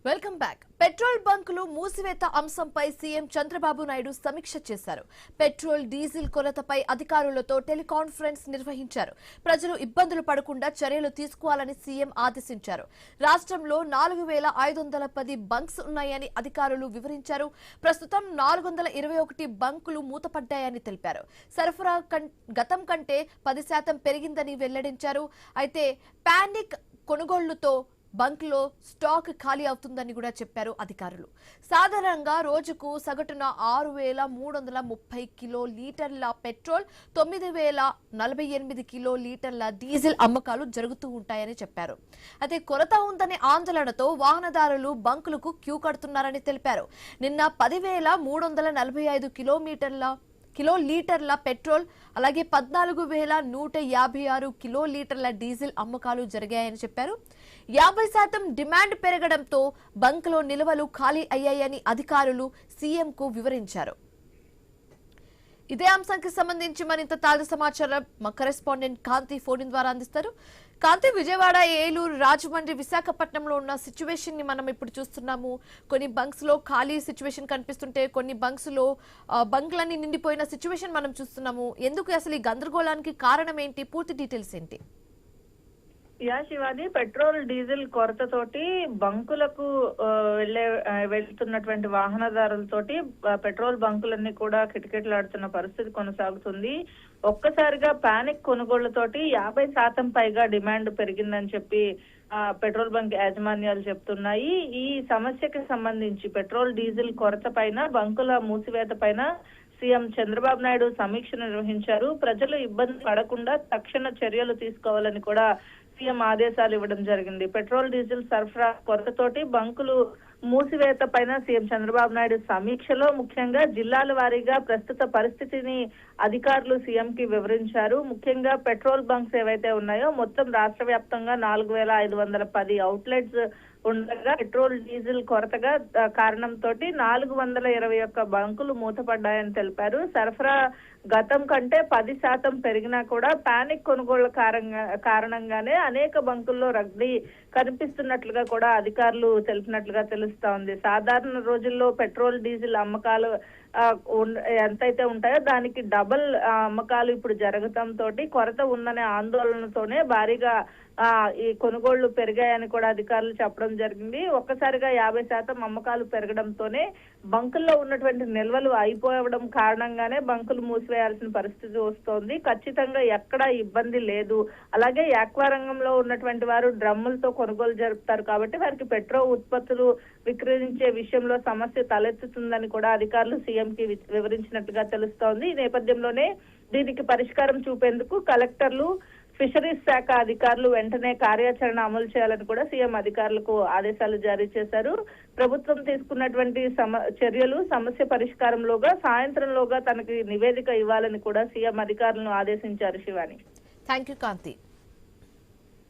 Welcome back. Petrol బంకులు మూసివేత అంశంపై CM Chandrababu Naidu సమీక్ష చేశారు. పెట్రోల్ డీజిల్ కొరతపై అధికారులతో టెలికాన్ఫరెన్స్ నిర్వహించారు. ప్రజలు ఇబ్బందులు పడకుండా చర్యలు తీసుకోవాలని సీఎం ఆదేశించారు. రాష్ట్రంలో 4510 బంక్స్ ఉన్నాయని అధికారులు వివరించారు. ప్రస్తుతం 421 బంకులు మూతపడ్డాయని తెలిపారు. సరఫరా గతం కంటే 10% పెరిగిందని వెల్లడించారు. అయితే పానిక్ కొనుగోళ్లతో బంక్లో స్టాక్ ఖాళీ అవుతుందని కూడా చెప్పారు అధికారులు. సాధారణంగా రోజుకు సగటున 6330 కిలోలీటర్ల పెట్రోల్, 9048 కిలోలీటర్ల డీజిల్ అమ్మకాలు జరుగుతూ ఉంటాయని చెప్పారు. అయితే కొరత ఉందనే ఆందోళనతో వాహనదారులు బంకులకు క్యూ కడుతున్నారని తెలిపారు. నిన్న 10,345 కిలోలీటర్ల పెట్రోల్, అలాగే 14,156 కిలోలీటర్ల డీజిల్ అమ్మకాలు జరిగాయని చెప్పారు. 50% డిమాండ్ పెరగడంతో బంక్లో నిల్వలు ఖాళీ అయ్యాయని అధికారులు సీఎంకు వివరించారు. ఇదే అంశానికి సంబంధించి మరింత తాజా సమాచారం మా కరెస్పాండెంట్ కాంతి ఫోన్ ద్వారా అందిస్తారు. కాంతి, విజయవాడ, ఏలూరు, రాజమండ్రి, విశాఖపట్నంలో ఉన్న సిచ్యువేషన్ ని మనం ఇప్పుడు చూస్తున్నాము. కొన్ని బంక్స్ లో ఖాళీ సిచ్యువేషన్ కనిపిస్తుంటే, కొన్ని బంక్స్ లో బంక్లన్నీ నిండిపోయిన సిచ్యువేషన్ మనం చూస్తున్నాము. ఎందుకు అసలు ఈ గందరగోళానికి కారణం ఏంటి? పూర్తి డీటెయిల్స్ ఏంటి? శివాని, పెట్రోల్ డీజిల్ కొరతతోటి బంకులకు వెళ్తున్నటువంటి వాహనదారులతోటి పెట్రోల్ బంకులన్నీ కూడా కిటకిటలాడుతున్న పరిస్థితి కొనసాగుతుంది. ఒక్కసారిగా పానిక్ కొనుగోళ్లతోటి 50% పైగా డిమాండ్ పెరిగిందని చెప్పి పెట్రోల్ బంక్ యాజమాన్యాలు చెప్తున్నాయి. ఈ సమస్యకి సంబంధించి పెట్రోల్ డీజిల్ కొరత పైన, బంకుల మూసివేత పైన సీఎం చంద్రబాబు నాయుడు సమీక్ష నిర్వహించారు. ప్రజలు ఇబ్బంది పడకుండా తక్షణ చర్యలు తీసుకోవాలని కూడా సీఎం ఆదేశాలు ఇవ్వడం జరిగింది. పెట్రోల్ డీజిల్ సరఫరా కొరతతోటి బంకులు మూసివేత పైన సీఎం చంద్రబాబు నాయుడు సమీక్షలో ముఖ్యంగా జిల్లాల వారీగా ప్రస్తుత పరిస్థితిని అధికారులు సీఎం కి వివరించారు. ముఖ్యంగా పెట్రోల్ బంక్స్ ఏవైతే ఉన్నాయో మొత్తం రాష్ట్ర వ్యాప్తంగా 4510 అవుట్లెట్స్ ఉండగా పెట్రోల్ డీజిల్ కొరతగా కారణంతో 421 బంకులు మూతపడ్డాయని తెలిపారు. సరఫరా గతం కంటే 10% పెరిగినా కూడా పానిక్ కొనుగోళ్ల కారణంగానే అనేక బంకుల్లో రద్దీ కనిపిస్తున్నట్లుగా కూడా అధికారులు తెలిపినట్లుగా తెలుస్తా ఉంది. సాధారణ రోజుల్లో పెట్రోల్ డీజిల్ అమ్మకాలు ఎంతైతే ఉంటాయో దానికి డబుల్ అమ్మకాలు ఇప్పుడు జరగటంతో కొరత ఉందనే ఆందోళనతోనే భారీగా ఈ కొనుగోళ్లు పెరిగాయని కూడా అధికారులు చెప్పడం జరిగింది. ఒక్కసారిగా 50% అమ్మకాలు పెరగడంతోనే బంకుల్లో ఉన్నటువంటి నిల్వలు అయిపోవడం కారణంగానే బంకులు మూసివేయాల్సిన పరిస్థితి వస్తోంది. ఖచ్చితంగా ఎక్కడా ఇబ్బంది లేదు. అలాగే యాక్వా రంగంలో ఉన్నటువంటి వారు డ్రమ్ములతో కొనుగోలు జరుపుతారు కాబట్టి వారికి పెట్రోల్ ఉత్పత్తులు విక్రయించే విషయంలో సమస్య తలెత్తుతుందని కూడా అధికారులు సీఎం కి వివరించినట్టుగా తెలుస్తోంది. ఈ నేపథ్యంలోనే దీనికి పరిష్కారం చూపేందుకు కలెక్టర్లు, ఫిషరీస్ శాఖ అధికారులు వెంటనే కార్యాచరణ అమలు చేయాలని కూడా సీఎం అధికారులకు ఆదేశాలు జారీ చేశారు. ప్రభుత్వం తీసుకున్నటువంటి చర్యలు సమస్య పరిష్కారంలోగా సాయంత్రంలోగా తనకి నివేదిక ఇవ్వాలని కూడా సీఎం అధికారులను ఆదేశించారు. Shivani, thank you Kanthi.